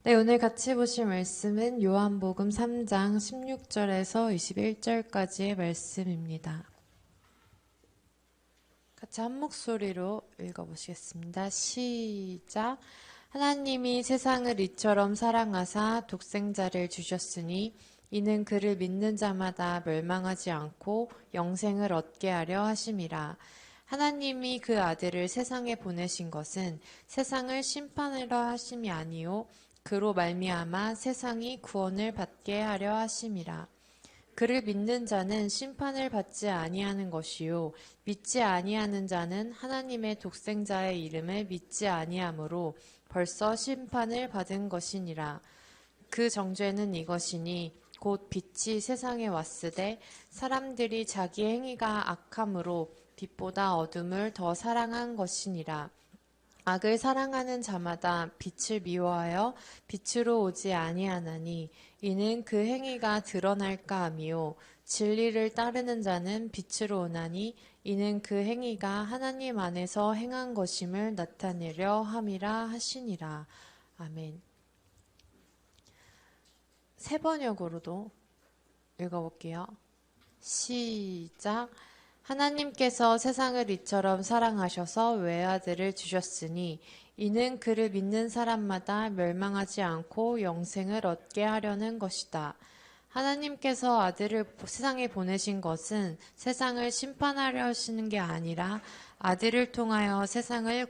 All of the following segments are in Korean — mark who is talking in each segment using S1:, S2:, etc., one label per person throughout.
S1: 네, 오늘 같이 보실 말씀은 요한복음 3장 16절에서 21절까지의 말씀입니다. 같이 한 목소리로 읽어보시겠습니다. 시작. 하나님이 세상을 이처럼 사랑하사 독생자를 주셨으니 이는 그를 믿는 자마다 멸망하지 않고 영생을 얻게 하려 하심이라. 하나님이 그 아들을 세상에 보내신 것은 세상을 심판하려 하심이 아니요 그로 말미암아 세상이 구원을 받게 하려 하심이라. 그를 믿는 자는 심판을 받지 아니하는 것이요 믿지 아니하는 자는 하나님의 독생자의 이름을 믿지 아니하므로 벌써 심판을 받은 것이니라. 그 정죄는 이것이니 곧 빛이 세상에 왔으되 사람들이 자기 행위가 악함으로 빛보다 어둠을 더 사랑한 것이니라. 악을 사랑하는 자마다 빛을 미워하여 빛으로 오지 아니하나니 이는 그 행위가 드러날까 함이요 진리를 따르는 자는 빛으로 오나니 이는 그 행위가 하나님 안에서 행한 것임을 나타내려 함이라 하시니라. 아멘. 세 번역으로도 읽어볼게요. 시작. 하나님께서 세상을 이처럼 사랑하셔서 외아들을 주셨으니 이는 그를 믿는 사람마다 멸망하지 않고 영생을 얻게 하려는 것이다. 하나님께서 아들을 세상에 보내신 것은 세상을 심판하려 하시는 게 아니라 아들을 통하여 세상을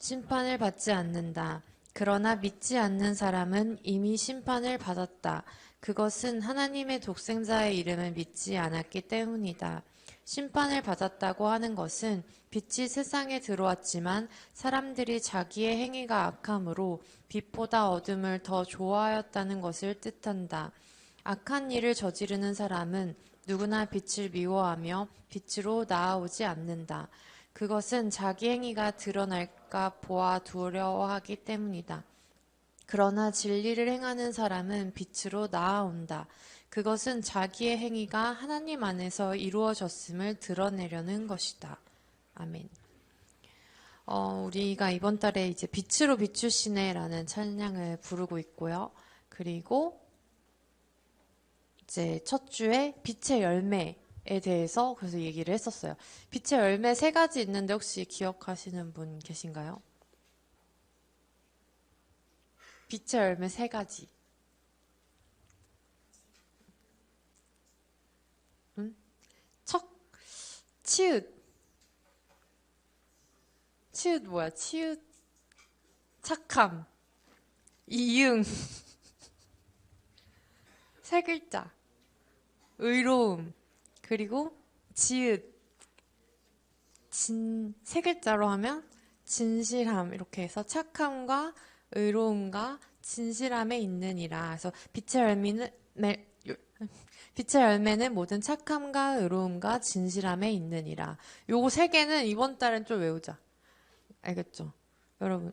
S1: 심판을 받지 않는다. 그러나 믿지 않는 사람은 이미 심판을 받았다. 그것은 하나님의 독생자의 이름을 믿지 않았기 때문이다. 심판을 받았다고 하는 것은 빛이 세상에 들어왔지만 사람들이 자기의 행위가 악함으로 빛보다 어둠을 더 좋아하였다는 것을 뜻한다. 악한 일을 저지르는 사람은 누구나 빛을 미워하며 빛으로 나아오지 않는다. 그것은 자기 행위가 드러날까 보아 두려워하기 때문이다. 그러나 진리를 행하는 사람은 빛으로 나아온다. 그것은 자기의 행위가 하나님 안에서 이루어졌음을 드러내려는 것이다. 아멘. 우리가 이번 달에 이제 빛으로 비추시네라는 찬양을 부르고 있고요. 그리고 이제 첫 주에 빛의 열매에 대해서 그래서 얘기를 했었어요. 빛의 열매 세 가지 있는데 혹시 기억하시는 분 계신가요? 빛의 열매 세 가지. 척, 치읓. 치읓 뭐야? 치읓, 착함, 이응. 세 글자. 의로움. 그리고 지읒. 세 글자로 하면 진실함. 이렇게 해서 착함과 의로움과 진실함에 있느니라. 그래서 빛의 열매는 모든 착함과 의로움과 진실함에 있느니라. 요거 세 개는 이번 달엔 좀 외우자. 알겠죠? 여러분,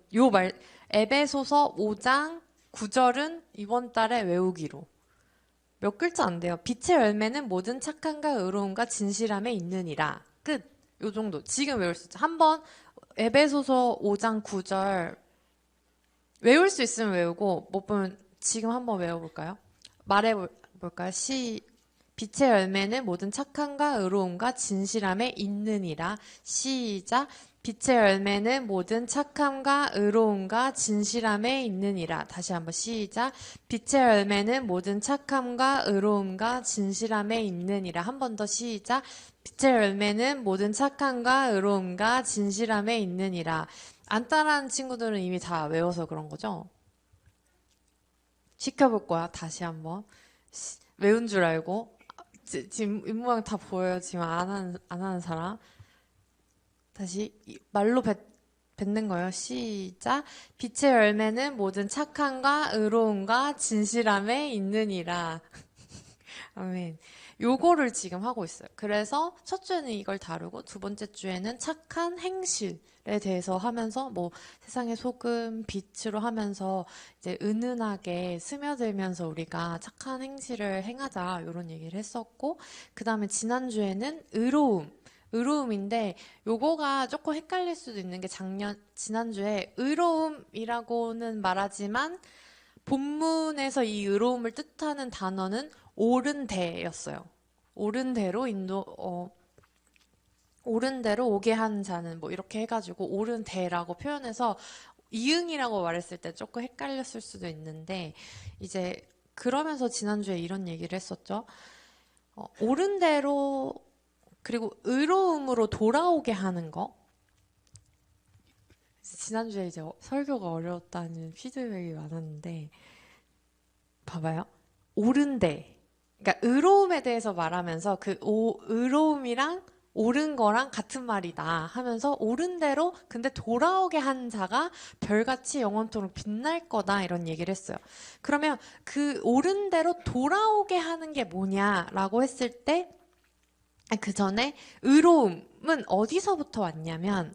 S1: 에베소서 5장 9절은 이번 달에 외우기로. 몇 글자 안 돼요. 빛의 열매는 모든 착함과 의로움과 진실함에 있느니라. 끝. 요 정도. 지금 외울 수 있죠. 한번 에베소서 5장 9절 외울 수 있으면 외우고 못 보면 지금 한번 외워볼까요? 말해볼까요? 빛의 열매는 모든 착함과 의로움과 진실함에 있느니라. 시작. 빛의 열매는 모든 착함과 의로움과 진실함에 있느니라. 다시 한번 시작. 빛의 열매는 모든 착함과 의로움과 진실함에 있느니라. 한 번 더 시작. 빛의 열매는 모든 착함과 의로움과 진실함에 있느니라. 안 따라하는 친구들은 이미 다 외워서 그런 거죠? 시켜볼 거야. 다시 한번. 외운 줄 알고. 지금 입모양 다 보여요. 지금 안 하는 사람. 다시 말로 뱉는 거예요. 시작. 빛의 열매는 모든 착함과 의로움과 진실함에 있느니라. 아멘. 요거를 지금 하고 있어요. 그래서 첫 주에는 이걸 다루고 두 번째 주에는 착한 행실에 대해서 하면서 뭐 세상의 소금, 빛으로 하면서 이제 은은하게 스며들면서 우리가 착한 행실을 행하자 이런 얘기를 했었고 그 다음에 지난주에는 의로움. 의로움인데 요거가 조금 헷갈릴 수도 있는 게 지난주에 의로움이라고는 말하지만 본문에서 이 의로움을 뜻하는 단어는 옳은 대였어요. 옳은 대로 옳은 대로 오게 한 자는 뭐 이렇게 해가지고 옳은 대라고 표현해서 이응이라고 말했을 때 조금 헷갈렸을 수도 있는데 이제 그러면서 지난주에 이런 얘기를 했었죠. 옳은 대로 그리고 의로움으로 돌아오게 하는 거. 지난주에 이제 설교가 어려웠다는 피드백이 많았는데 봐봐요. 옳은 대. 그러니까 의로움에 대해서 말하면서 의로움이랑 옳은 거랑 같은 말이다 하면서 옳은 대로 근데 돌아오게 한 자가 별같이 영원토록 빛날 거다 이런 얘기를 했어요. 그러면 그 옳은 대로 돌아오게 하는 게 뭐냐라고 했을 때 그 전에 의로움은 어디서부터 왔냐면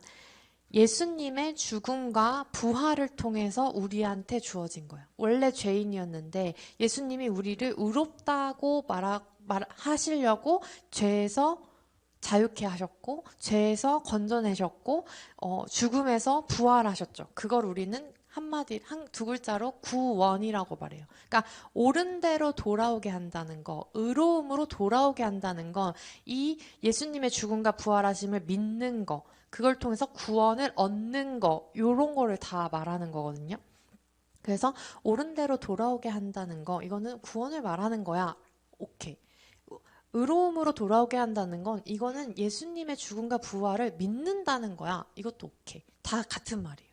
S1: 예수님의 죽음과 부활을 통해서 우리한테 주어진 거예요. 원래 죄인이었는데 예수님이 우리를 의롭다고 하시려고 죄에서 자유케 하셨고 죄에서 건져내셨고 죽음에서 부활하셨죠. 그걸 우리는 두 글자로 구원이라고 말해요. 그러니까 옳은 대로 돌아오게 한다는 거, 의로움으로 돌아오게 한다는 건 이 예수님의 죽음과 부활하심을 믿는 거, 그걸 통해서 구원을 얻는 거, 요런 거를 다 말하는 거거든요. 그래서 옳은 대로 돌아오게 한다는 거, 이거는 구원을 말하는 거야. 오케이. 의로움으로 돌아오게 한다는 건 이거는 예수님의 죽음과 부활을 믿는다는 거야. 이것도 오케이. 다 같은 말이에요.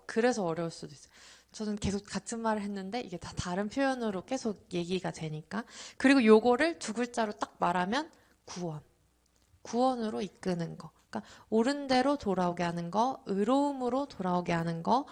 S1: 그래서 어려울 수도 있어요. 저는 계속 같은 말을 했는데 이게 다 다른 표현으로 계속 얘기가 되니까. 그리고 요거를 두 글자로 딱 말하면 구원. 구원으로 이끄는 거. 그러니까 옳은 대로 돌아오게 하는 거, 의로움으로 돌아오게 하는 거.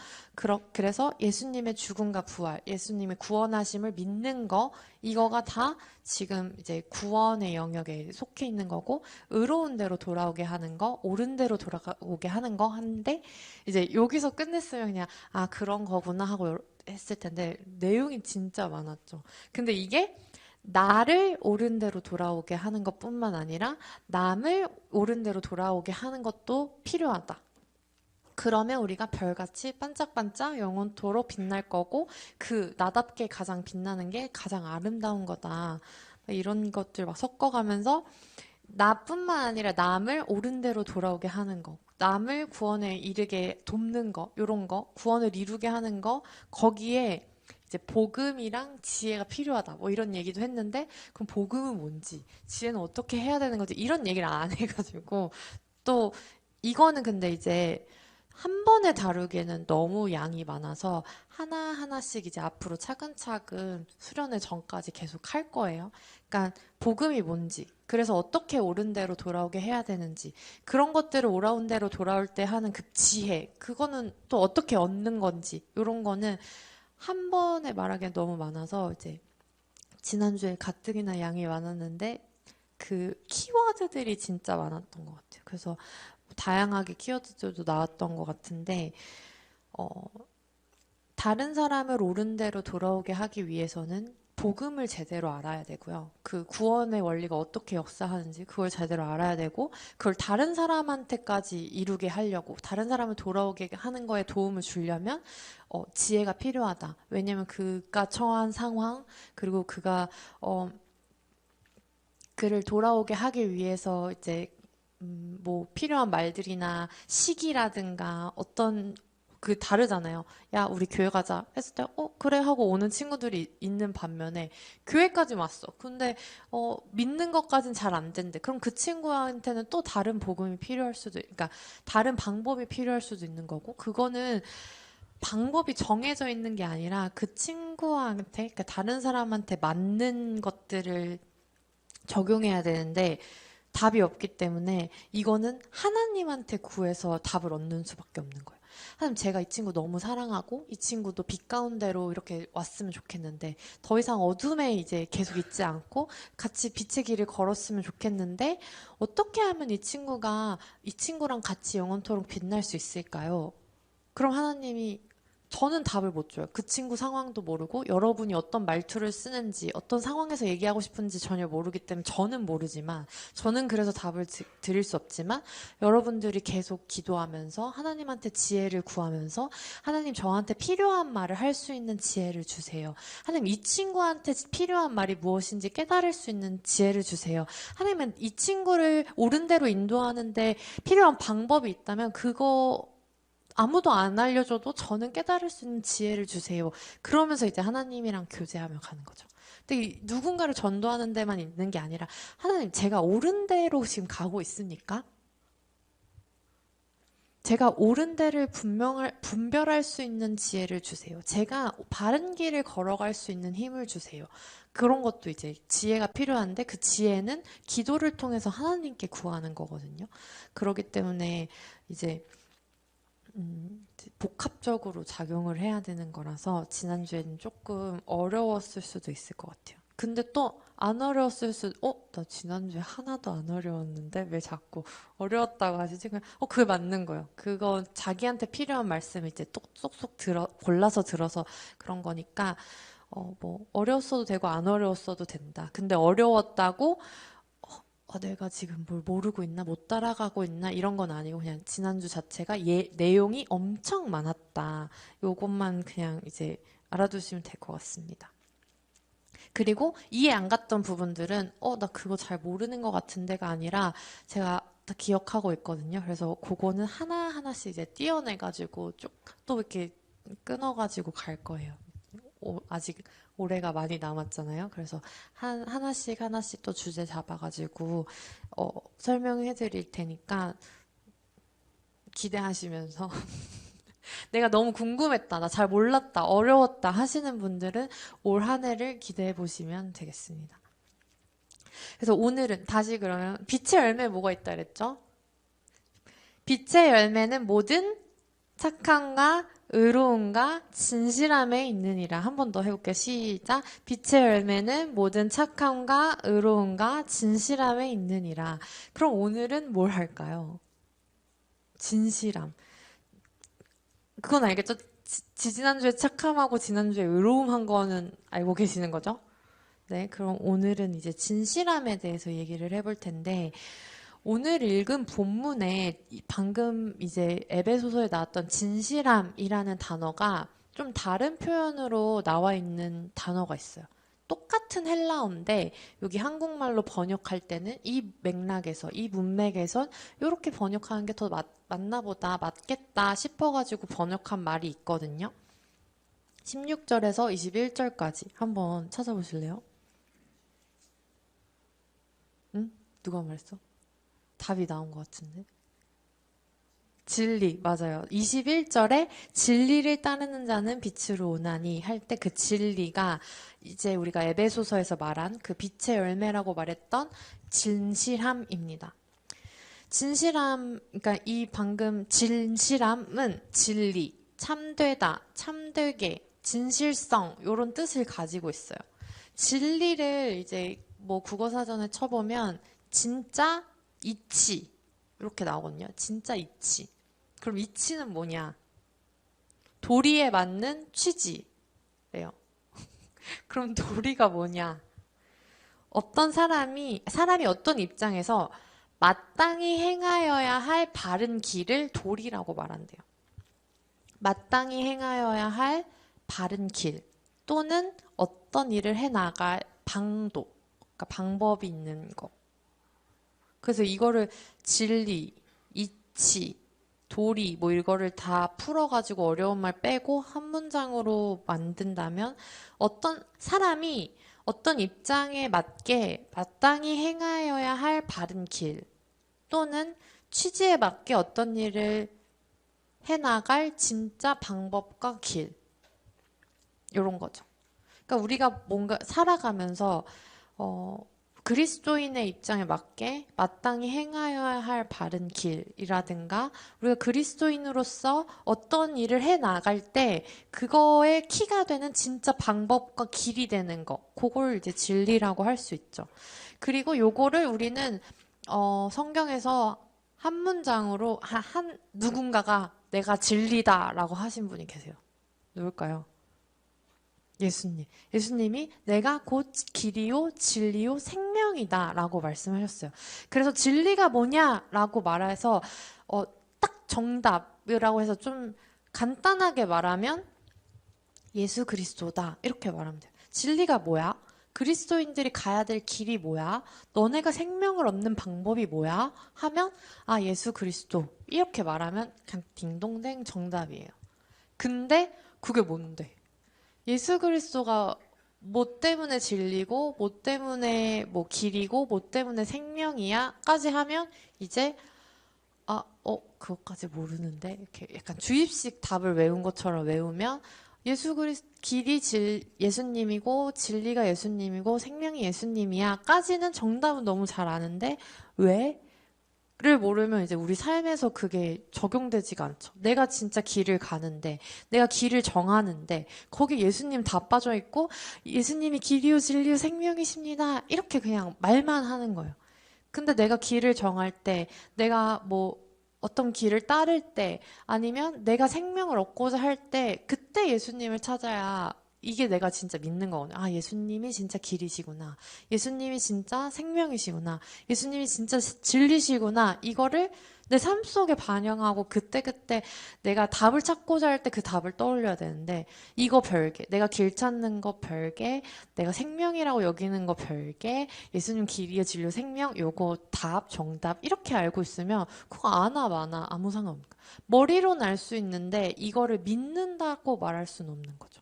S1: 그래서 예수님의 죽음과 부활, 예수님의 구원하심을 믿는 거, 이거가 다 지금 이제 구원의 영역에 속해 있는 거고, 의로운 대로 돌아오게 하는 거, 옳은 대로 돌아오게 하는 거 하는데 이제 여기서 끝냈으면 그냥 그런 거구나 하고 했을 텐데 내용이 진짜 많았죠. 근데 이게 나를 옳은 대로 돌아오게 하는 것뿐만 아니라 남을 옳은 대로 돌아오게 하는 것도 필요하다. 그러면 우리가 별같이 반짝반짝 영원토록 빛날 거고 그 나답게 가장 빛나는 게 가장 아름다운 거다. 이런 것들 막 섞어가면서 나뿐만 아니라 남을 옳은 대로 돌아오게 하는 거, 남을 구원에 이르게 돕는 거, 요런 거, 구원을 이루게 하는 거, 거기에 이제 복음이랑 지혜가 필요하다. 뭐 이런 얘기도 했는데, 그럼 복음은 뭔지, 지혜는 어떻게 해야 되는 거지? 이런 얘기를 안 해가지고, 또, 이거는 근데 이제 한 번에 다루기에는 너무 양이 많아서 하나하나씩 이제 앞으로 차근차근 수련회 전까지 계속 할 거예요. 그러니까 복음이 뭔지, 그래서 어떻게 옳은 대로 돌아오게 해야 되는지, 그런 것들을 옳은 대로 돌아올 때 하는 그 지혜, 그거는 또 어떻게 얻는 건지, 이런 거는 한 번에 말하기엔 너무 많아서 이제 지난주에 가뜩이나 양이 많았는데 그 키워드들이 진짜 많았던 것 같아요. 그래서 다양하게 키워드들도 나왔던 것 같은데 다른 사람을 옳은 대로 돌아오게 하기 위해서는 복음을 제대로 알아야 되고요. 그 구원의 원리가 어떻게 역사하는지 그걸 제대로 알아야 되고 그걸 다른 사람한테까지 이루게 하려고 다른 사람을 돌아오게 하는 거에 도움을 주려면 지혜가 필요하다. 왜냐면 그가 처한 상황 그리고 그를 돌아오게 하기 위해서 이제 뭐 필요한 말들이나 시기라든가 어떤 다르잖아요. 야, 우리 교회 가자 했을 때, 그래 하고 오는 친구들이 있는 반면에 교회까지 왔어. 근데 믿는 것까진 잘 안 된대. 그럼 그 친구한테는 또 다른 복음이 필요할 수도, 그러니까 다른 방법이 필요할 수도 있는 거고, 그거는 방법이 정해져 있는 게 아니라 그 친구한테, 그러니까 다른 사람한테 맞는 것들을 적용해야 되는데 답이 없기 때문에 이거는 하나님한테 구해서 답을 얻는 수밖에 없는 거예요. 하나님 제가 이 친구 너무 사랑하고 이 친구도 빛 가운데로 이렇게 왔으면 좋겠는데 더 이상 어둠에 이제 계속 있지 않고 같이 빛의 길을 걸었으면 좋겠는데 어떻게 하면 이 친구랑 같이 영원토록 빛날 수 있을까요? 그럼 하나님이 저는 답을 못 줘요. 그 친구 상황도 모르고 여러분이 어떤 말투를 쓰는지 어떤 상황에서 얘기하고 싶은지 전혀 모르기 때문에 저는 모르지만 저는 그래서 답을 드릴 수 없지만 여러분들이 계속 기도하면서 하나님한테 지혜를 구하면서 하나님 저한테 필요한 말을 할 수 있는 지혜를 주세요. 하나님 이 친구한테 필요한 말이 무엇인지 깨달을 수 있는 지혜를 주세요. 하나님은 이 친구를 옳은 대로 인도하는데 필요한 방법이 있다면 그거 아무도 안 알려줘도 저는 깨달을 수 있는 지혜를 주세요. 그러면서 이제 하나님이랑 교제하며 가는 거죠. 근데 누군가를 전도하는 데만 있는 게 아니라 하나님 제가 옳은 대로 지금 가고 있습니까? 제가 옳은 데를 분별할 수 있는 지혜를 주세요. 제가 바른 길을 걸어갈 수 있는 힘을 주세요. 그런 것도 이제 지혜가 필요한데 그 지혜는 기도를 통해서 하나님께 구하는 거거든요. 그렇기 때문에 이제 복합적으로 작용을 해야 되는 거라서 지난주에는 조금 어려웠을 수도 있을 것 같아요. 근데 또 안 어려웠을 나 지난주에 하나도 안 어려웠는데 왜 자꾸 어려웠다고 하시지? 그게 맞는 거예요. 그거 자기한테 필요한 말씀을 이제 쏙쏙 골라서 들어서 그런 거니까, 뭐, 어려웠어도 되고 안 어려웠어도 된다. 근데 어려웠다고 내가 지금 뭘 모르고 있나, 못 따라가고 있나, 이런 건 아니고, 그냥 지난주 자체가 내용이 엄청 많았다. 요것만 그냥 이제 알아두시면 될 것 같습니다. 그리고 이해 안 갔던 부분들은, 나 그거 잘 모르는 것 같은데가 아니라, 제가 다 기억하고 있거든요. 그래서 그거는 하나하나씩 이제 띄어내가지고, 쭉 또 이렇게 끊어가지고 갈 거예요. 아직 올해가 많이 남았잖아요. 그래서 하나씩 하나씩 또 주제 잡아가지고 설명해 드릴 테니까 기대하시면서 내가 너무 궁금했다, 나 잘 몰랐다, 어려웠다 하시는 분들은 올 한 해를 기대해 보시면 되겠습니다. 그래서 오늘은 다시 그러면 빛의 열매 뭐가 있다 그랬죠? 빛의 열매는 모든 착함과 의로움과 진실함에 있느니라. 한 번 더 해볼게요. 시작. 빛의 열매는 모든 착함과 의로움과 진실함에 있느니라. 그럼 오늘은 뭘 할까요? 진실함. 그건 알겠죠? 지난주에 착함하고 지난주에 의로움 한 거는 알고 계시는 거죠? 네, 그럼 오늘은 이제 진실함에 대해서 얘기를 해볼 텐데, 오늘 읽은 본문에 방금 이제 에베소서에 나왔던 진실함이라는 단어가 좀 다른 표현으로 나와 있는 단어가 있어요. 똑같은 헬라어인데 여기 한국말로 번역할 때는 이 맥락에서, 이 문맥에선 이렇게 번역하는 게 더 맞나 보다, 맞겠다 싶어가지고 번역한 말이 있거든요. 16절에서 21절까지 한번 찾아보실래요? 응? 누가 말했어? 답이 나온 것 같은데. 진리, 맞아요. 21절에 진리를 따르는 자는 빛으로 오나니 할 때 그 진리가 이제 우리가 에베소서에서 말한 그 빛의 열매라고 말했던 진실함입니다. 진실함, 그러니까 이 방금 진실함은 진리, 참되다, 참되게, 진실성, 이런 뜻을 가지고 있어요. 진리를 이제 뭐 국어사전에 쳐보면 진짜 이치 이렇게 나오거든요. 진짜 이치. 그럼 이치는 뭐냐? 도리에 맞는 취지래요. 그럼 도리가 뭐냐? 어떤 사람이 어떤 입장에서 마땅히 행하여야 할 바른 길을 도리라고 말한대요. 마땅히 행하여야 할 바른 길 또는 어떤 일을 해나갈 방도, 그러니까 방법이 있는 거. 그래서 이거를 진리, 이치, 도리 뭐 이거를 다 풀어가지고 어려운 말 빼고 한 문장으로 만든다면 어떤 사람이 어떤 입장에 맞게 마땅히 행하여야 할 바른 길 또는 취지에 맞게 어떤 일을 해나갈 진짜 방법과 길 이런 거죠. 그러니까 우리가 뭔가 살아가면서 그리스도인의 입장에 맞게 마땅히 행하여야 할 바른 길이라든가 우리가 그리스도인으로서 어떤 일을 해 나갈 때 그거의 키가 되는 진짜 방법과 길이 되는 거 그걸 이제 진리라고 할 수 있죠. 그리고 요거를 우리는 성경에서 한 문장으로 한 누군가가 내가 진리다라고 하신 분이 계세요. 누굴까요? 예수님. 예수님이 내가 곧 길이요, 진리요, 생명이다 라고 말씀하셨어요. 그래서 진리가 뭐냐라고 말해서 딱 정답이라고 해서 좀 간단하게 말하면 예수 그리스도다 이렇게 말하면 돼요. 진리가 뭐야? 그리스도인들이 가야 될 길이 뭐야? 너네가 생명을 얻는 방법이 뭐야? 하면 아 예수 그리스도 이렇게 말하면 그냥 딩동댕 정답이에요. 근데 그게 뭔데? 예수 그리스도가 뭐 때문에 진리고 뭐 때문에 뭐 길이고 뭐 때문에 생명이야까지 하면 이제 그것까지 모르는데 이렇게 약간 주입식 답을 외운 것처럼 외우면 길이 예수님이고 진리가 예수님이고 생명이 예수님이야까지는 정답은 너무 잘 아는데 왜? 를 모르면 이제 우리 삶에서 그게 적용되지가 않죠. 내가 진짜 길을 가는데, 내가 길을 정하는데, 거기 예수님 다 빠져 있고, 예수님이 길이요, 진리요, 생명이십니다. 이렇게 그냥 말만 하는 거예요. 근데 내가 길을 정할 때, 내가 뭐, 어떤 길을 따를 때, 아니면 내가 생명을 얻고자 할 때, 그때 예수님을 찾아야 이게 내가 진짜 믿는 거거든요. 아, 예수님이 진짜 길이시구나. 예수님이 진짜 생명이시구나. 예수님이 진짜 진리시구나. 이거를 내 삶 속에 반영하고 그때그때 내가 답을 찾고자 할 때 그 답을 떠올려야 되는데 이거 별개, 내가 길 찾는 거 별개, 내가 생명이라고 여기는 거 별개, 예수님 길이의 진료 생명, 요거 답, 정답 이렇게 알고 있으면 그거 아나 마나 아무 상관없는 거야. 머리로는 알 수 있는데 이거를 믿는다고 말할 수는 없는 거죠.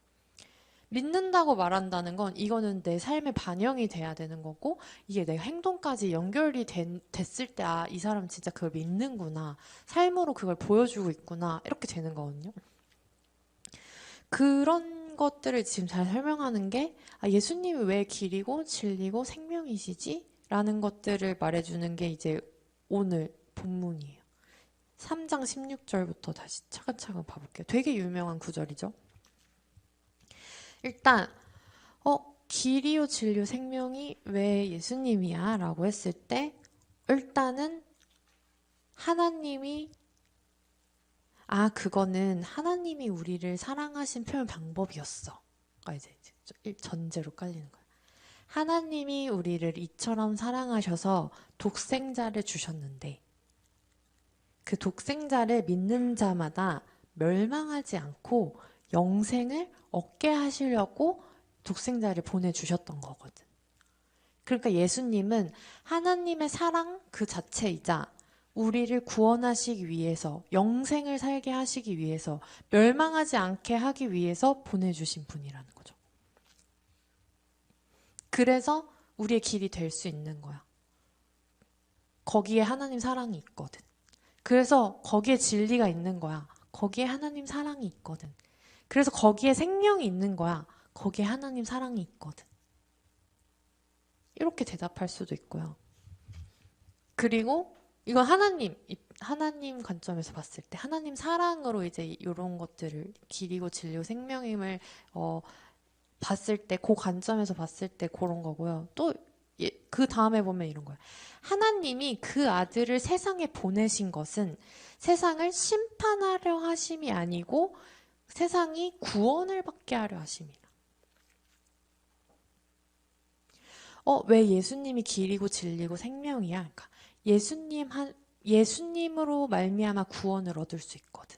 S1: 믿는다고 말한다는 건 이거는 내 삶에 반영이 돼야 되는 거고 이게 내 행동까지 연결이 됐을 때 아, 이 사람 진짜 그걸 믿는구나. 삶으로 그걸 보여주고 있구나. 이렇게 되는 거거든요. 그런 것들을 지금 잘 설명하는 게 아, 예수님이 왜 길이고 진리고 생명이시지? 라는 것들을 말해주는 게 이제 오늘 본문이에요. 3장 16절부터 다시 차근차근 봐볼게요. 되게 유명한 구절이죠. 일단 길이요 진리요 생명이 왜 예수님이야? 라고 했을 때 일단은 하나님이 그거는 하나님이 우리를 사랑하신 표현 방법이었어. 이제 전제로 깔리는 거야. 하나님이 우리를 이처럼 사랑하셔서 독생자를 주셨는데 그 독생자를 믿는 자마다 멸망하지 않고 영생을 얻게 하시려고 독생자를 보내주셨던 거거든. 그러니까 예수님은 하나님의 사랑 그 자체이자 우리를 구원하시기 위해서 영생을 살게 하시기 위해서 멸망하지 않게 하기 위해서 보내주신 분이라는 거죠. 그래서 우리의 길이 될 수 있는 거야. 거기에 하나님 사랑이 있거든. 그래서 거기에 진리가 있는 거야. 거기에 하나님 사랑이 있거든. 그래서 거기에 생명이 있는 거야. 거기에 하나님 사랑이 있거든. 이렇게 대답할 수도 있고요. 그리고 이건 하나님 관점에서 봤을 때 하나님 사랑으로 이제 이런 것들을 길이고 진리고 생명임을 봤을 때 그 관점에서 봤을 때 그런 거고요. 또 그 다음에 보면 이런 거예요. 하나님이 그 아들을 세상에 보내신 것은 세상을 심판하려 하심이 아니고 세상이 구원을 받게 하려 하심이라. 왜 예수님이 길이고 진리고 생명이야? 그러니까 예수님으로 말미암아 구원을 얻을 수 있거든.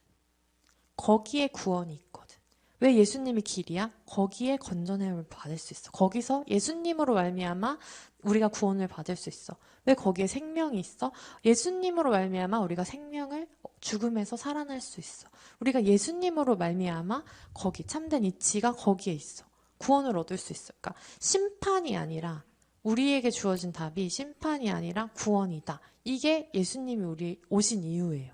S1: 거기에 구원이 있거든. 왜 예수님이 길이야? 거기에 건져냄을 받을 수 있어. 거기서 예수님으로 말미암아 우리가 구원을 받을 수 있어. 왜 거기에 생명이 있어? 예수님으로 말미암아 우리가 생명을 죽음에서 살아날 수 있어. 우리가 예수님으로 말미암아 거기 참된 이치가 거기에 있어. 구원을 얻을 수 있어. 그러니까 심판이 아니라 우리에게 주어진 답이 심판이 아니라 구원이다. 이게 예수님이 우리 오신 이유예요.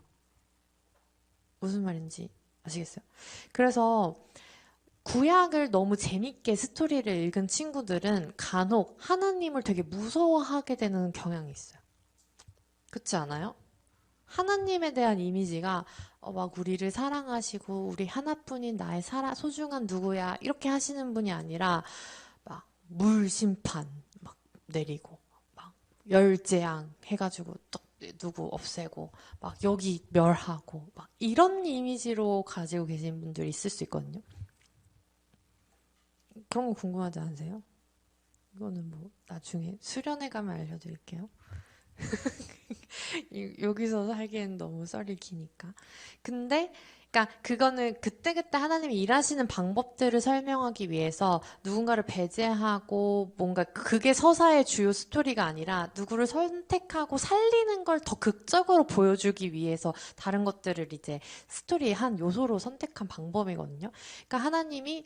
S1: 무슨 말인지 아시겠어요? 그래서 구약을 너무 재밌게 스토리를 읽은 친구들은 간혹 하나님을 되게 무서워하게 되는 경향이 있어요. 그렇지 않아요? 하나님에 대한 이미지가 막 우리를 사랑하시고 우리 하나뿐인 나의 소중한 누구야 이렇게 하시는 분이 아니라 막 물 심판 막 내리고 막 열재앙 해가지고 또 누구 없애고 막 여기 멸하고 막 이런 이미지로 가지고 계신 분들이 있을 수 있거든요. 그런 거 궁금하지 않으세요? 이거는 뭐 나중에 수련회 가면 알려드릴게요. 여기서 살기엔 너무 썰이 기니까. 근데 그러니까 그거는 그때그때 하나님이 일하시는 방법들을 설명하기 위해서 누군가를 배제하고 뭔가 그게 서사의 주요 스토리가 아니라 누구를 선택하고 살리는 걸 더 극적으로 보여주기 위해서 다른 것들을 이제 스토리의 한 요소로 선택한 방법이거든요. 그러니까 하나님이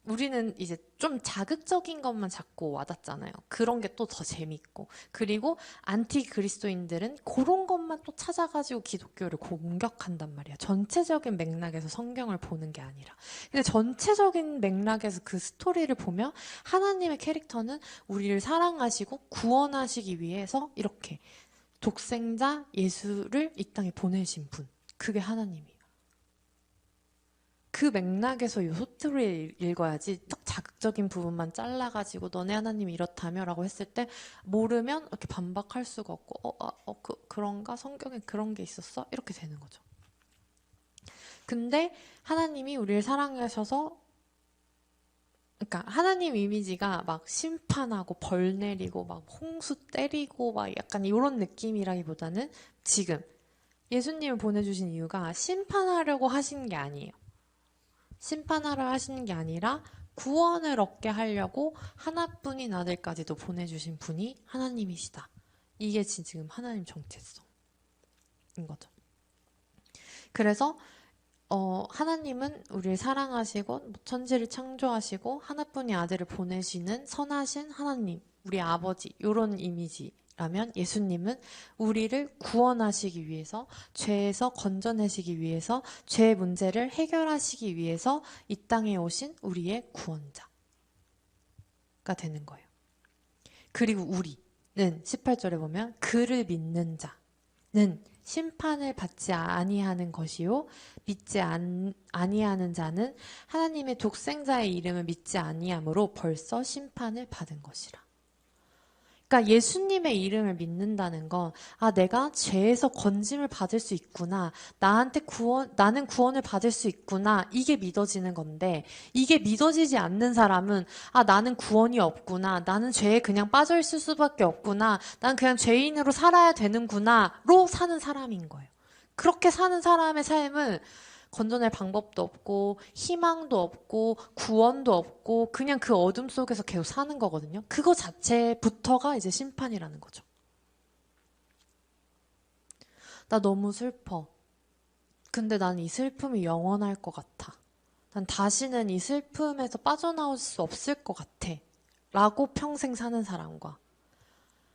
S1: 우리는 이제 좀 자극적인 것만 자꾸 와닿잖아요. 그런 게 또 더 재밌고. 그리고 안티 그리스도인들은 그런 것만 또 찾아가지고 기독교를 공격한단 말이야. 전체적인 맥락에서 성경을 보는 게 아니라. 근데 전체적인 맥락에서 그 스토리를 보면 하나님의 캐릭터는 우리를 사랑하시고 구원하시기 위해서 이렇게 독생자 예수를 이 땅에 보내신 분. 그게 하나님이에요. 그 맥락에서 이 스토리를 읽어야지 딱 자극적인 부분만 잘라가지고 너네 하나님이 이렇다며 라고 했을 때 모르면 이렇게 반박할 수가 없고 그런가? 성경에 그런 게 있었어? 이렇게 되는 거죠. 근데 하나님이 우리를 사랑하셔서 그러니까 하나님 이미지가 막 심판하고 벌 내리고 막 홍수 때리고 막 약간 이런 느낌이라기보다는 지금 예수님을 보내주신 이유가 심판하려고 하신 게 아니에요. 심판하러 하시는 게 아니라 구원을 얻게 하려고 하나뿐인 아들까지도 보내주신 분이 하나님이시다. 이게 지금 하나님 정체성인 거죠. 그래서 하나님은 우리를 사랑하시고 천지를 창조하시고 하나뿐인 아들을 보내시는 선하신 하나님, 우리 아버지 이런 이미지라면 예수님은 우리를 구원하시기 위해서 죄에서 건져내시기 위해서 죄의 문제를 해결하시기 위해서 이 땅에 오신 우리의 구원자가 되는 거예요. 그리고 우리는 18절에 보면 그를 믿는 자는 심판을 받지 아니하는 것이요 믿지 아니하는 자는 하나님의 독생자의 이름을 믿지 아니함으로 벌써 심판을 받은 것이라. 그러니까 예수님의 이름을 믿는다는 건 내가 죄에서 건짐을 받을 수 있구나. 나는 구원을 받을 수 있구나. 이게 믿어지는 건데 이게 믿어지지 않는 사람은 나는 구원이 없구나. 나는 죄에 그냥 빠져 있을 수밖에 없구나. 난 그냥 죄인으로 살아야 되는구나로 사는 사람인 거예요. 그렇게 사는 사람의 삶은 건져낼 방법도 없고 희망도 없고 구원도 없고 그냥 그 어둠 속에서 계속 사는 거거든요. 그거 자체부터가 이제 심판이라는 거죠. 나 너무 슬퍼. 근데 난 이 슬픔이 영원할 것 같아. 난 다시는 이 슬픔에서 빠져나올 수 없을 것 같아. 라고 평생 사는 사람과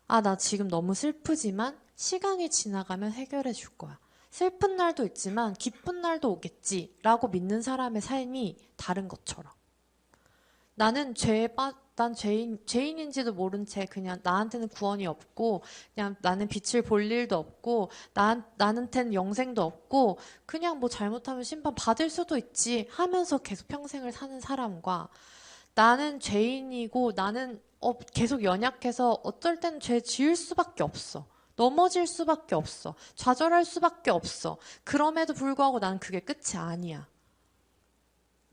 S1: 나 지금 너무 슬프지만 시간이 지나가면 해결해 줄 거야. 슬픈 날도 있지만 기쁜 날도 오겠지 라고 믿는 사람의 삶이 다른 것처럼 난 죄인인지도 모른 채 그냥 나한테는 구원이 없고 그냥 나는 빛을 볼 일도 없고 나한테는 영생도 없고 그냥 뭐 잘못하면 심판 받을 수도 있지 하면서 계속 평생을 사는 사람과 나는 죄인이고 나는 계속 연약해서 어떨 땐 죄 지을 수밖에 없어. 넘어질 수밖에 없어. 좌절할 수밖에 없어. 그럼에도 불구하고 나는 그게 끝이 아니야.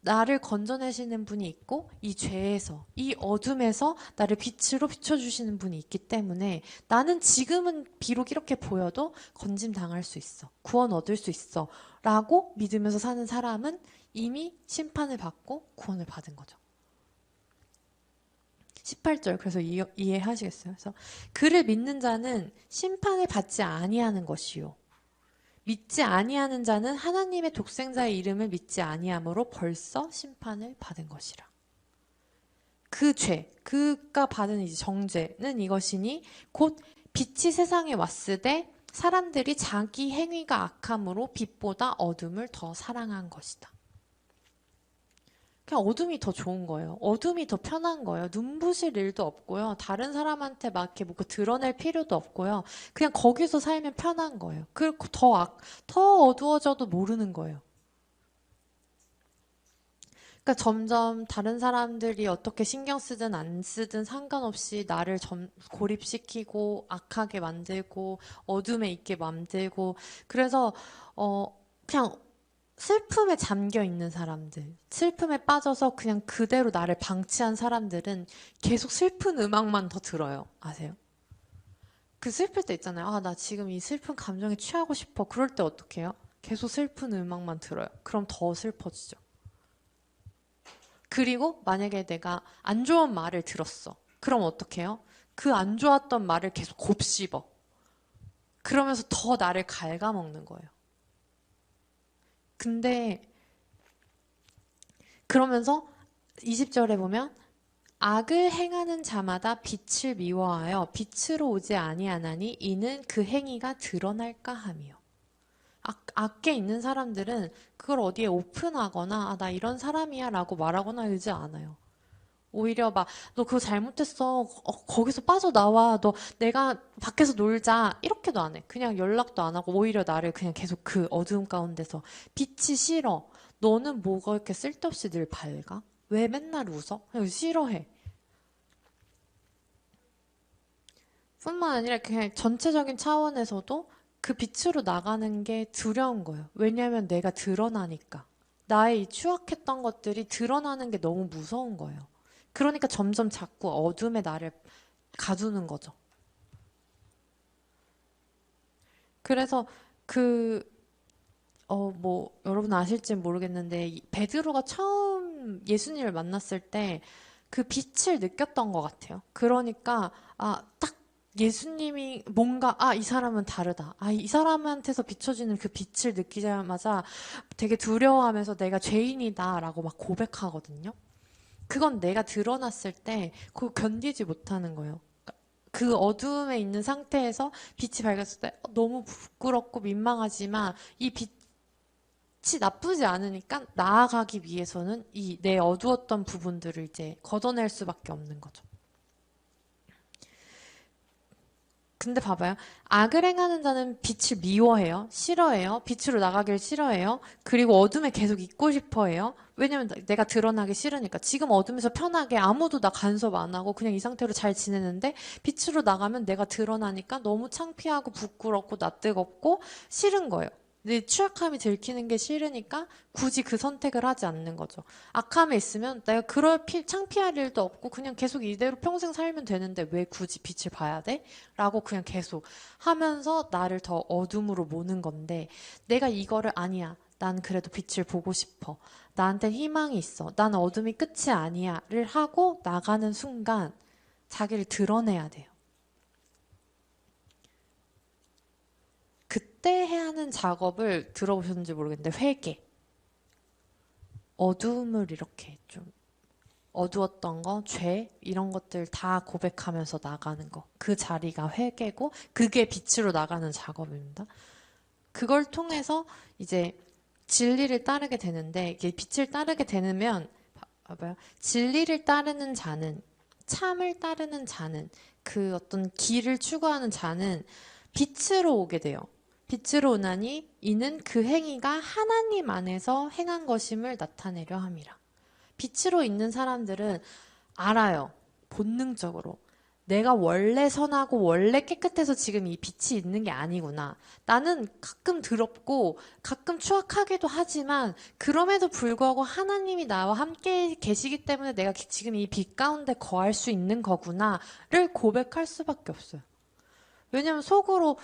S1: 나를 건져내시는 분이 있고 이 죄에서, 이 어둠에서 나를 빛으로 비춰주시는 분이 있기 때문에 나는 지금은 비록 이렇게 보여도 건짐 당할 수 있어. 구원 얻을 수 있어. 라고 믿으면서 사는 사람은 이미 심판을 받고 구원을 받은 거죠. 18절 그래서 이해하시겠어요? 그래서 그를 믿는 자는 심판을 받지 아니하는 것이요 믿지 아니하는 자는 하나님의 독생자의 이름을 믿지 아니함으로 벌써 심판을 받은 것이라. 그 죄, 그가 받은 이제 정죄는 이것이니 곧 빛이 세상에 왔으되 사람들이 자기 행위가 악함으로 빛보다 어둠을 더 사랑한 것이다. 그냥 어둠이 더 좋은 거예요. 어둠이 더 편한 거예요. 눈부실 일도 없고요. 다른 사람한테 막 이렇게 뭐 드러낼 필요도 없고요. 그냥 거기서 살면 편한 거예요. 그리고 더 어두워져도 모르는 거예요. 그러니까 점점 다른 사람들이 어떻게 신경 쓰든 안 쓰든 상관없이 나를 고립시키고 악하게 만들고 어둠에 있게 만들고 그래서 그냥 슬픔에 잠겨 있는 사람들, 슬픔에 빠져서 그냥 그대로 나를 방치한 사람들은 계속 슬픈 음악만 더 들어요. 아세요? 그 슬플 때 있잖아요. 아, 나 지금 이 슬픈 감정에 취하고 싶어. 그럴 때 어떻게 해요? 계속 슬픈 음악만 들어요. 그럼 더 슬퍼지죠. 그리고 만약에 내가 안 좋은 말을 들었어. 그럼 어떻게 해요? 그 안 좋았던 말을 계속 곱씹어. 그러면서 더 나를 갉아먹는 거예요. 근데 그러면서 20절에 보면 악을 행하는 자마다 빛을 미워하여 빛으로 오지 아니하나니 이는 그 행위가 드러날까 함이요. 악에 있는 사람들은 그걸 어디에 오픈하거나 아, 나 이런 사람이야 라고 말하거나 하지 않아요. 오히려 막 너 그거 잘못했어. 거기서 빠져나와. 너 내가 밖에서 놀자. 이렇게도 안 해. 그냥 연락도 안 하고 오히려 나를 그냥 계속 그 어두움 가운데서 빛이 싫어. 너는 뭐가 이렇게 쓸데없이 늘 밝아? 왜 맨날 웃어? 그냥 싫어해. 뿐만 아니라 그냥 전체적인 차원에서도 그 빛으로 나가는 게 두려운 거예요. 왜냐하면 내가 드러나니까. 나의 이 추악했던 것들이 드러나는 게 너무 무서운 거예요. 그러니까 점점 자꾸 어둠에 나를 가두는 거죠. 그래서 그, 여러분 아실지 모르겠는데, 베드로가 처음 예수님을 만났을 때 그 빛을 느꼈던 것 같아요. 그러니까, 딱 예수님이 뭔가, 이 사람은 다르다. 이 사람한테서 비춰지는 그 빛을 느끼자마자 되게 두려워하면서 내가 죄인이다라고 막 고백하거든요. 그건 내가 드러났을 때 그거 견디지 못하는 거예요. 그 어두움에 있는 상태에서 빛이 밝았을 때 너무 부끄럽고 민망하지만 이 빛이 나쁘지 않으니까 나아가기 위해서는 이 내 어두웠던 부분들을 이제 걷어낼 수밖에 없는 거죠. 근데 봐봐요. 악을 행하는 자는 빛을 미워해요. 싫어해요. 빛으로 나가길 싫어해요. 그리고 어둠에 계속 있고 싶어 해요. 왜냐면 내가 드러나기 싫으니까. 지금 어둠에서 편하게 아무도 나 간섭 안 하고 그냥 이 상태로 잘 지내는데 빛으로 나가면 내가 드러나니까 너무 창피하고 부끄럽고 낯뜨겁고 싫은 거예요. 내 취약함이 들키는 게 싫으니까 굳이 그 선택을 하지 않는 거죠. 악함에 있으면 내가 그럴 창피할 일도 없고 그냥 계속 이대로 평생 살면 되는데 왜 굳이 빛을 봐야 돼? 라고 그냥 계속 하면서 나를 더 어둠으로 모는 건데 내가 이거를 아니야. 난 그래도 빛을 보고 싶어. 나한테 희망이 있어. 난 어둠이 끝이 아니야를 하고 나가는 순간 자기를 드러내야 돼요. 그때 해야 하는 작업을 들어보셨는지 모르겠는데 회개. 어두움을 이렇게 좀 어두웠던 거, 죄 이런 것들 다 고백하면서 나가는 거. 그 자리가 회개고 그게 빛으로 나가는 작업입니다. 그걸 통해서 이제 진리를 따르게 되는데 이게 빛을 따르게 되면 봐봐요. 진리를 따르는 자는 참을 따르는 자는 그 어떤 길을 추구하는 자는 빛으로 오게 돼요. 빛으로 오나니 이는 그 행위가 하나님 안에서 행한 것임을 나타내려 함이라. 빛으로 있는 사람들은 알아요. 본능적으로. 내가 원래 선하고 원래 깨끗해서 지금 이 빛이 있는 게 아니구나. 나는 가끔 더럽고 가끔 추악하기도 하지만 그럼에도 불구하고 하나님이 나와 함께 계시기 때문에 내가 지금 이 빛 가운데 거할 수 있는 거구나를 고백할 수밖에 없어요. 왜냐면 속으로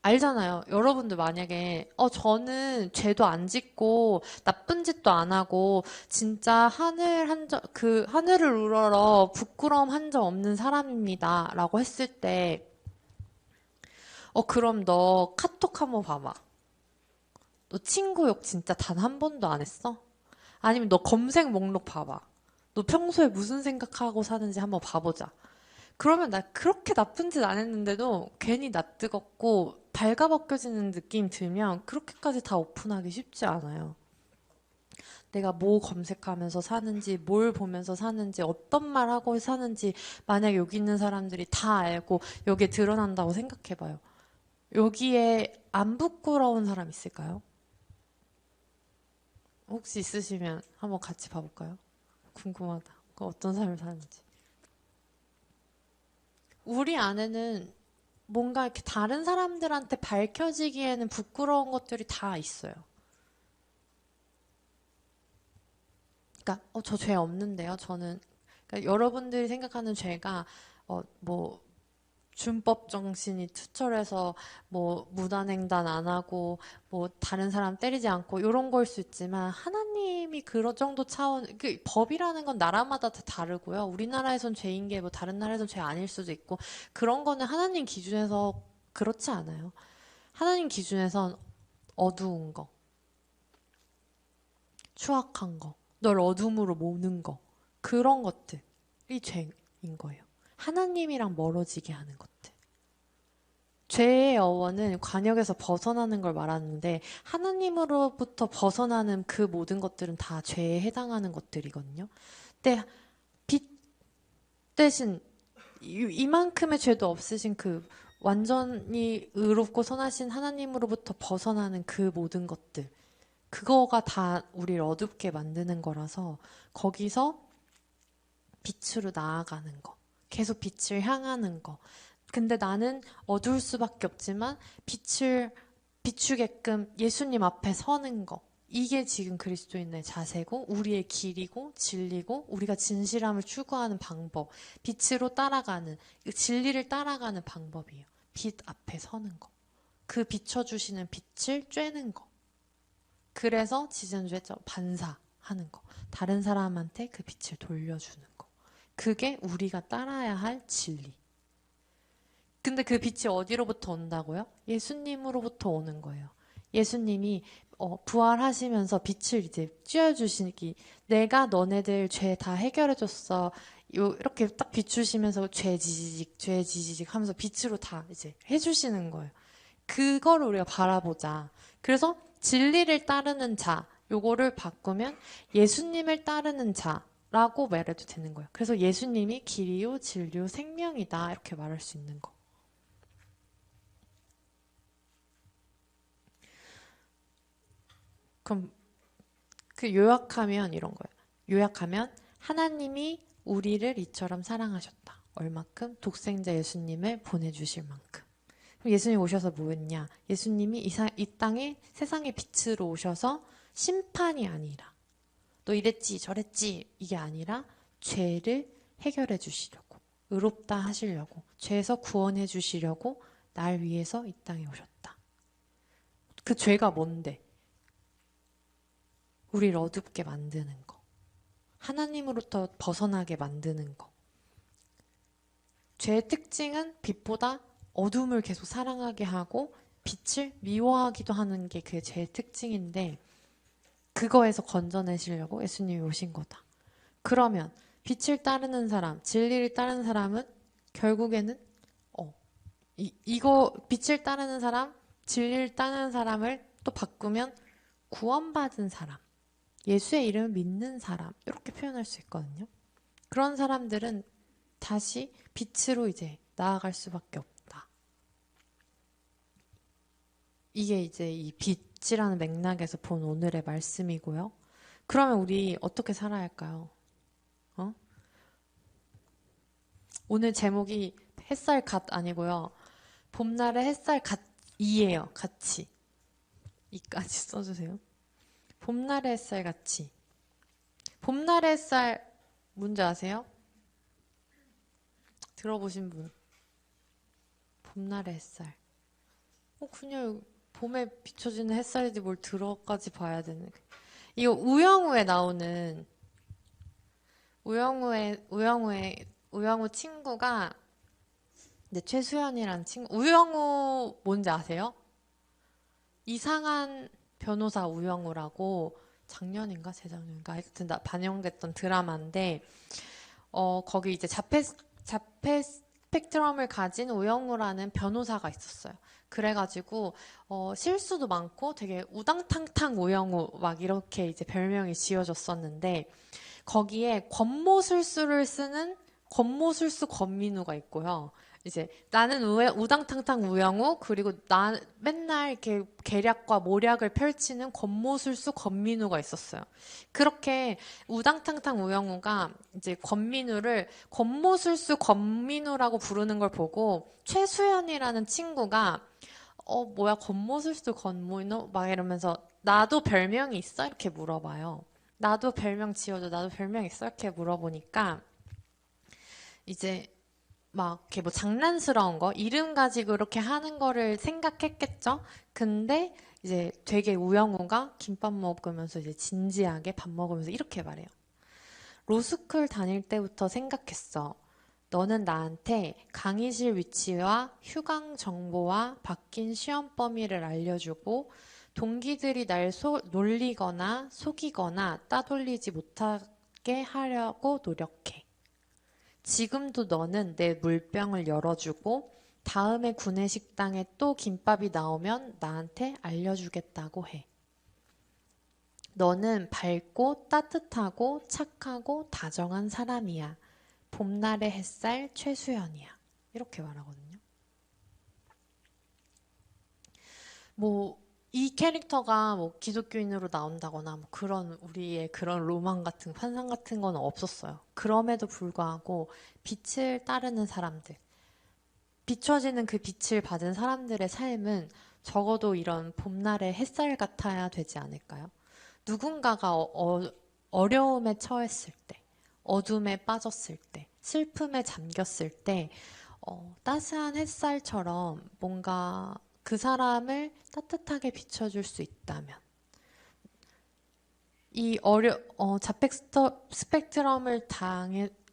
S1: 알잖아요. 여러분들 만약에 저는 죄도 안 짓고 나쁜 짓도 안 하고 진짜 하늘을 우러러 부끄러움 한 점 없는 사람입니다라고 했을 때 그럼 너 카톡 한번 봐봐. 너 친구 욕 진짜 단 한 번도 안 했어? 아니면 너 검색 목록 봐봐. 너 평소에 무슨 생각하고 사는지 한번 봐보자. 그러면 나 그렇게 나쁜 짓 안 했는데도 괜히 낯뜨겁고 발가벗겨지는 느낌 들면 그렇게까지 다 오픈하기 쉽지 않아요. 내가 뭐 검색하면서 사는지, 뭘 보면서 사는지, 어떤 말 하고 사는지, 만약 여기 있는 사람들이 다 알고 여기에 드러난다고 생각해봐요. 여기에 안 부끄러운 사람 있을까요? 혹시 있으시면 한번 같이 봐볼까요? 궁금하다. 그 어떤 삶을 사는지. 우리 안에는 뭔가 이렇게 다른 사람들한테 밝혀지기에는 부끄러운 것들이 다 있어요. 그러니까 저 죄 없는데요. 저는 그러니까 여러분들이 생각하는 죄가 뭐 준법 정신이 투철해서 뭐 무단횡단 안 하고 뭐 다른 사람 때리지 않고 이런 걸 수 있지만 하나님이 그런 정도 차원 그 법이라는 건 나라마다 다 다르고요. 우리나라에선 죄인 게 뭐 다른 나라에선 죄 아닐 수도 있고 그런 거는 하나님 기준에서 그렇지 않아요. 하나님 기준에선 어두운 거, 추악한 거, 널 어둠으로 모는 거 그런 것들이 죄인 거예요. 하나님이랑 멀어지게 하는 것들. 죄의 어원은 관역에서 벗어나는 걸 말하는데 하나님으로부터 벗어나는 그 모든 것들은 다 죄에 해당하는 것들이거든요. 근데 빛 대신 이만큼의 죄도 없으신 그 완전히 의롭고 선하신 하나님으로부터 벗어나는 그 모든 것들 그거가 다 우리를 어둡게 만드는 거라서 거기서 빛으로 나아가는 거 계속 빛을 향하는 거 근데 나는 어두울 수밖에 없지만 빛을 비추게끔 예수님 앞에 서는 거. 이게 지금 그리스도인의 자세고 우리의 길이고 진리고 우리가 진실함을 추구하는 방법. 빛으로 따라가는 진리를 따라가는 방법이에요. 빛 앞에 서는 거. 그 비춰주시는 빛을 쬐는 거. 그래서 지난주에 반사하는 거. 다른 사람한테 그 빛을 돌려주는 거. 그게 우리가 따라야 할 진리. 근데 그 빛이 어디로부터 온다고요? 예수님으로부터 오는 거예요. 예수님이 부활하시면서 빛을 이제 쬐어주시기 내가 너네들 죄 다 해결해줬어. 이렇게 딱 비추시면서 죄 지지직 하면서 빛으로 다 이제 해주시는 거예요. 그거를 우리가 바라보자. 그래서 진리를 따르는 자, 요거를 바꾸면 예수님을 따르는 자라고 말해도 되는 거예요. 그래서 예수님이 길이요, 진리요, 생명이다. 이렇게 말할 수 있는 거. 그럼 그 요약하면 이런 거예요. 요약하면 하나님이 우리를 이처럼 사랑하셨다. 얼마큼? 독생자 예수님을 보내주실 만큼. 그럼 예수님 오셔서 뭐 했냐? 예수님이 이 땅에 세상의 빛으로 오셔서 심판이 아니라 너 이랬지 저랬지 이게 아니라 죄를 해결해 주시려고 의롭다 하시려고 죄에서 구원해 주시려고 날 위해서 이 땅에 오셨다. 그 죄가 뭔데? 우리를 어둡게 만드는 거. 하나님으로부터 벗어나게 만드는 거. 죄의 특징은 빛보다 어둠을 계속 사랑하게 하고 빛을 미워하기도 하는 게 그 죄의 특징인데 그거에서 건져내시려고 예수님이 오신 거다. 그러면 빛을 따르는 사람, 진리를 따르는 사람은 결국에는 이거 빛을 따르는 사람, 진리를 따르는 사람을 또 바꾸면 구원받은 사람. 예수의 이름을 믿는 사람 이렇게 표현할 수 있거든요. 그런 사람들은 다시 빛으로 이제 나아갈 수밖에 없다. 이게 이제 이 빛이라는 맥락에서 본 오늘의 말씀이고요. 그러면 우리 어떻게 살아야 할까요? 오늘 제목이 햇살 갓 아니고요. 봄날의 햇살 갓이에요. 같이. 이까지 써주세요. 봄날의 햇살 같이. 봄날의 햇살 뭔지 아세요? 들어보신 분? 봄날의 햇살. 그냥 봄에 비춰지는 햇살이지 뭘 들어까지 봐야 되는. 이거 우영우에 나오는 우영우 친구가 근데 최수연이라는 친구. 우영우 뭔지 아세요? 이상한 변호사 우영우라고 작년인가 재작년인가 하여튼 반영됐던 드라마인데 거기 이제 자폐 스펙트럼을 가진 우영우라는 변호사가 있었어요. 그래가지고 실수도 많고 되게 우당탕탕 우영우 막 이렇게 이제 별명이 지어졌었는데 거기에 권모술수를 쓰는 권모술수 권민우가 있고요. 이제 나는 우당탕탕 우영우 그리고 나 맨날 이렇게 계략과 모략을 펼치는 권모술수 권민우가 있었어요. 그렇게 우당탕탕 우영우가 이제 권민우를 권모술수 권민우라고 부르는 걸 보고 최수연이라는 친구가 뭐야 권모술수 권민우 막 이러면서 나도 별명이 있어? 이렇게 물어봐요. 나도 별명 지어줘. 나도 별명 있어? 이렇게 물어보니까 이제 막 이렇게 뭐 장난스러운 거 이름 가지고 이렇게 하는 거를 생각했겠죠? 근데 이제 되게 우영우가 김밥 먹으면서 이제 진지하게 밥 먹으면서 이렇게 말해요. 로스쿨 다닐 때부터 생각했어. 너는 나한테 강의실 위치와 휴강 정보와 바뀐 시험 범위를 알려주고 동기들이 날 놀리거나 속이거나 따돌리지 못하게 하려고 노력해. 지금도 너는 내 물병을 열어주고 다음에 구내식당에 또 김밥이 나오면 나한테 알려주겠다고 해. 너는 밝고 따뜻하고 착하고 다정한 사람이야. 봄날의 햇살 최수연이야. 이렇게 말하거든요. 뭐, 이 캐릭터가 뭐 기독교인으로 나온다거나 뭐 그런 우리의 그런 로망 같은 환상 같은 건 없었어요. 그럼에도 불구하고 빛을 따르는 사람들, 비춰지는 그 빛을 받은 사람들의 삶은 적어도 이런 봄날의 햇살 같아야 되지 않을까요? 누군가가 어려움에 처했을 때, 어둠에 빠졌을 때, 슬픔에 잠겼을 때, 따스한 햇살처럼 뭔가 그 사람을 따뜻하게 비춰줄 수 있다면, 이 자백 스펙트럼을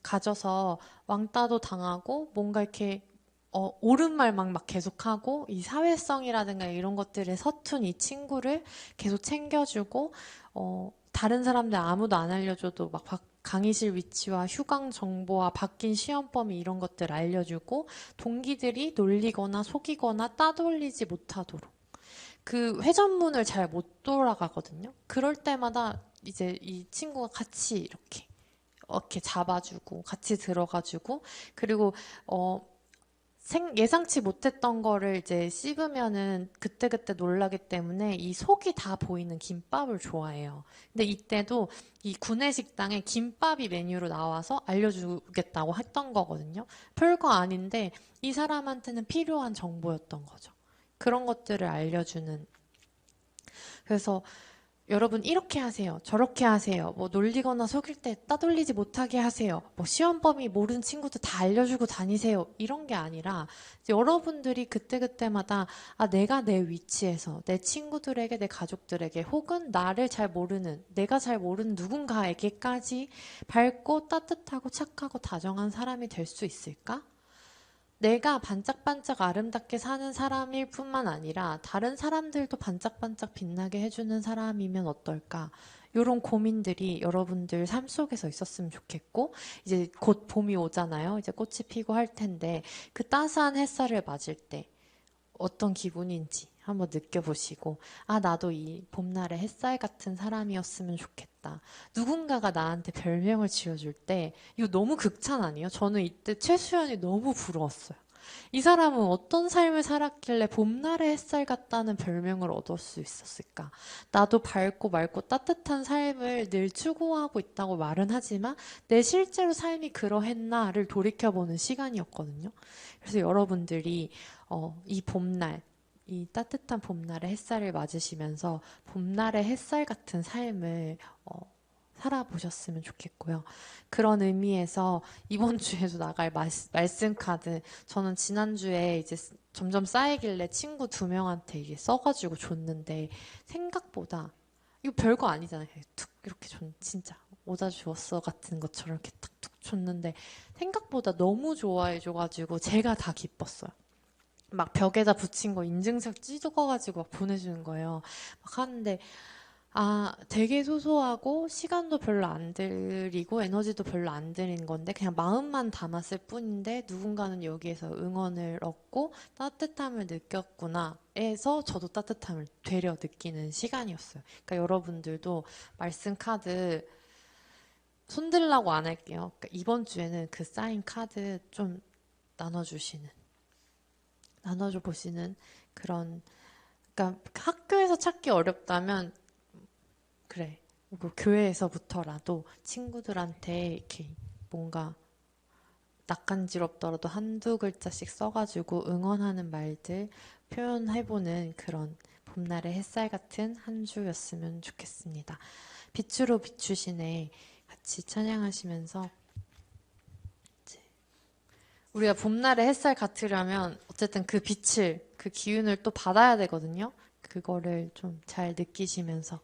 S1: 가져서 왕따도 당하고, 뭔가 이렇게 옳은 말만 막 계속하고, 이 사회성이라든가 이런 것들에 서툰 이 친구를 계속 챙겨주고, 다른 사람들 아무도 안 알려줘도 막 강의실 위치와 휴강 정보와 바뀐 시험 범위 이런 것들 알려주고, 동기들이 놀리거나 속이거나 따돌리지 못하도록. 그 회전문을 잘 못 돌아가거든요. 그럴 때마다 이제 이 친구가 같이 이렇게 잡아주고, 같이 들어가주고, 그리고, 예상치 못했던 거를 이제 씹으면은 그때그때 놀라기 때문에 이 속이 다 보이는 김밥을 좋아해요. 근데 이때도 이 구내식당에 김밥이 메뉴로 나와서 알려주겠다고 했던 거거든요. 별거 아닌데 이 사람한테는 필요한 정보였던 거죠. 그런 것들을 알려주는. 그래서 여러분 이렇게 하세요. 저렇게 하세요. 뭐 놀리거나 속일 때 따돌리지 못하게 하세요. 뭐 시험 범위 모르는 친구들 다 알려주고 다니세요. 이런 게 아니라 이제 여러분들이 그때그때마다 내가 내 위치에서 내 친구들에게 내 가족들에게 혹은 나를 잘 모르는 내가 잘 모르는 누군가에게까지 밝고 따뜻하고 착하고 다정한 사람이 될 수 있을까? 내가 반짝반짝 아름답게 사는 사람일 뿐만 아니라 다른 사람들도 반짝반짝 빛나게 해주는 사람이면 어떨까? 이런 고민들이 여러분들 삶 속에서 있었으면 좋겠고, 이제 곧 봄이 오잖아요. 이제 꽃이 피고 할 텐데, 그 따스한 햇살을 맞을 때 어떤 기분인지 한번 느껴보시고, 나도 이 봄날의 햇살 같은 사람이었으면 좋겠다. 누군가가 나한테 별명을 지어줄 때, 이거 너무 극찬 아니에요? 저는 이때 최수연이 너무 부러웠어요. 이 사람은 어떤 삶을 살았길래 봄날의 햇살 같다는 별명을 얻을 수 있었을까? 나도 밝고 맑고 따뜻한 삶을 늘 추구하고 있다고 말은 하지만 내 실제로 삶이 그러했나를 돌이켜보는 시간이었거든요. 그래서 여러분들이 이 봄날, 이 따뜻한 봄날의 햇살을 맞으시면서 봄날의 햇살 같은 삶을 살아보셨으면 좋겠고요. 그런 의미에서 이번 주에도 나갈 말씀 카드, 저는 지난주에 이제 점점 쌓이길래 친구 2명한테 이게 써가지고 줬는데 생각보다 이거 별거 아니잖아요. 툭 이렇게 진짜 오다 주었어 같은 것처럼 이렇게 탁툭 줬는데 생각보다 너무 좋아해줘가지고 제가 다 기뻤어요. 막 벽에다 붙인 거 인증샷 찍어가지고 막 보내주는 거예요. 막 하는데 되게 소소하고 시간도 별로 안 들이고 에너지도 별로 안 들인 건데 그냥 마음만 담았을 뿐인데 누군가는 여기에서 응원을 얻고 따뜻함을 느꼈구나 해서 저도 따뜻함을 되려 느끼는 시간이었어요. 그러니까 여러분들도 말씀 카드 손들라고 안 할게요. 그러니까 이번 주에는 그 사인 카드 좀 나눠줘 보시는 그런, 그러니까 학교에서 찾기 어렵다면 그래. 뭐 교회에서부터라도 친구들한테 이렇게 뭔가 낯간지럽더라도 한두 글자씩 써가지고 응원하는 말들 표현해보는 그런 봄날의 햇살 같은 한 주였으면 좋겠습니다. 빛으로 비추시네 같이 찬양하시면서 이제 우리가 봄날의 햇살 같으려면 어쨌든 그 빛을, 그 기운을 또 받아야 되거든요. 그거를 좀 잘 느끼시면서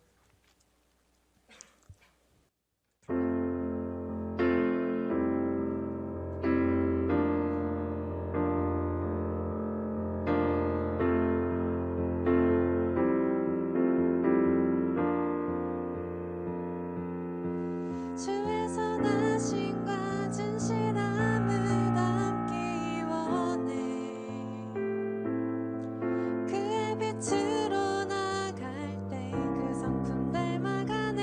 S2: 주의 선하심과 진실함을 담기 원해. 그의 빛으로 나갈 때 그 성품 닮아가네.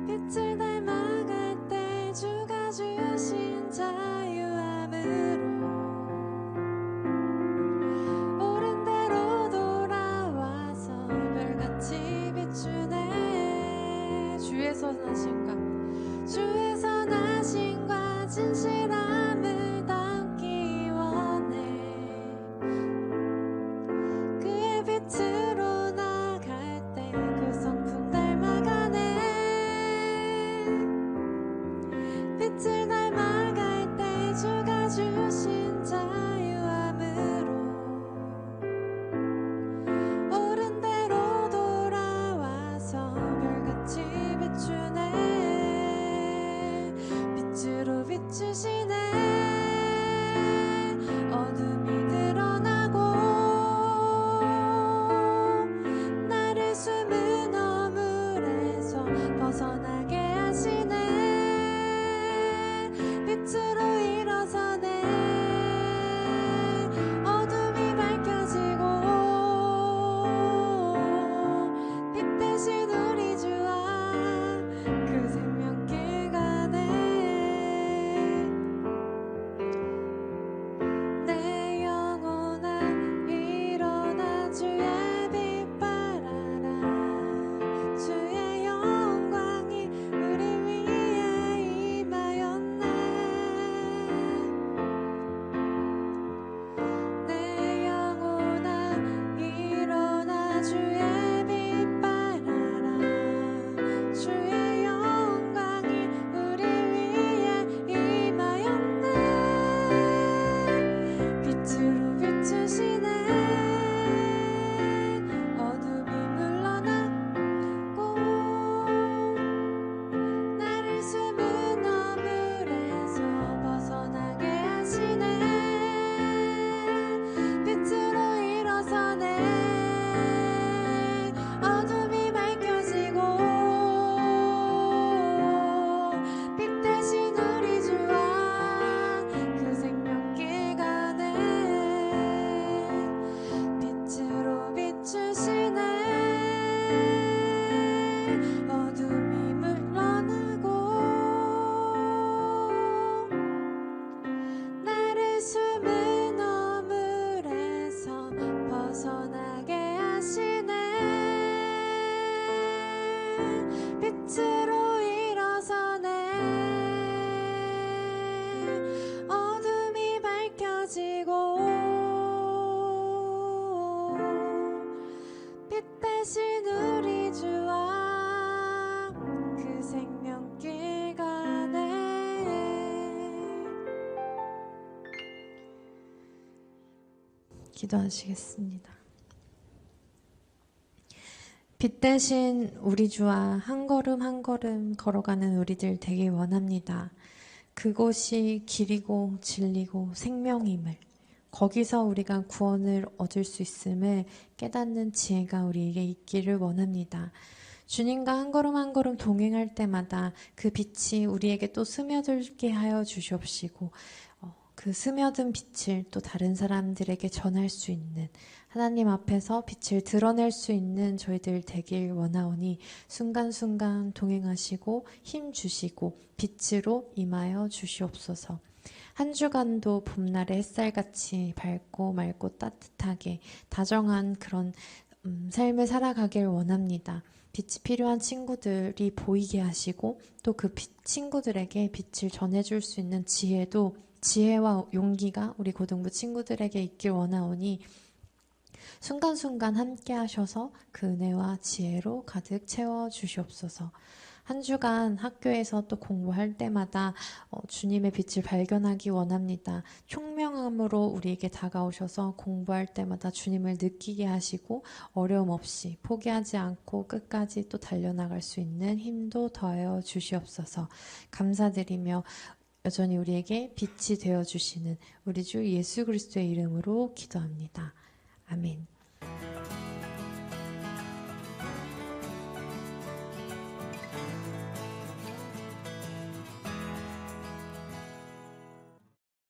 S2: 빛을 닮아갈 때 주가 주신 자유함으로 옳은 대로 돌아와서 별같이 비추네.
S1: 주의 선하심과
S2: 진실함을 담기 원해. 그의 빛으로 나갈 때 그 성품 닮아가네. 빛을 닮아갈 때 주가 주신 자유함으로 옳은 대로 돌아와서 별같이 비추네. 빛으로 비추시네. 어둠이 드러나고 나를 숨은 어물에서 벗어나게 하시네. 빛으로 일어서네. 어둠이 밝혀지고 빛 대신 우리 주와 그 생명길 가네. 내 영혼아 일어나 주의 빛 발하라. 주의 영광이 우리 위에 임하였네. 내 영혼아 일어나 주의 빛 발하라. 주의 영광이 우리 위에 임하였네. 빛으로 비추시네. 어둠이 물러나고 나를 숨은 어물에서 벗어나게 하시네. 빛으로 일어서네. 어둠이 밝혀지고 빛 대신 우리 주와 그 생명길 가네. 빛으로 비추시네. 어둠이 물러나고 나를 숨은 어물에서 벗어나게 하시네. 빛으로 일어서네. 어둠이 밝혀지고 빛 대신 우리 주와 그 생명길 가네.
S1: 기도하시겠습니다. 빛 대신 우리 주와 한 걸음 한 걸음 걸어가는 우리들 되길 원합니다. 그곳이 길이고 진리고 생명임을, 거기서 우리가 구원을 얻을 수 있음을 깨닫는 지혜가 우리에게 있기를 원합니다. 주님과 한 걸음 한 걸음 동행할 때마다 그 빛이 우리에게 또 스며들게 하여 주시옵시고, 그 스며든 빛을 또 다른 사람들에게 전할 수 있는, 하나님 앞에서 빛을 드러낼 수 있는 저희들 되길 원하오니 순간순간 동행하시고 힘 주시고 빛으로 임하여 주시옵소서. 한 주간도 봄날의 햇살같이 밝고 맑고 따뜻하게 다정한 그런 삶을 살아가길 원합니다. 빛이 필요한 친구들이 보이게 하시고 또 그 친구들에게 빛을 전해줄 수 있는 지혜와 용기가 우리 고등부 친구들에게 있길 원하오니 순간순간 함께 하셔서 그 은혜와 지혜로 가득 채워 주시옵소서. 한 주간 학교에서 또 공부할 때마다 주님의 빛을 발견하기 원합니다. 총명함으로 우리에게 다가오셔서 공부할 때마다 주님을 느끼게 하시고 어려움 없이 포기하지 않고 끝까지 또 달려나갈 수 있는 힘도 더하여 주시옵소서. 감사드리며 여전히 우리에게 빛이 되어 주시는 우리 주 예수 그리스도의 이름으로 기도합니다. 아멘.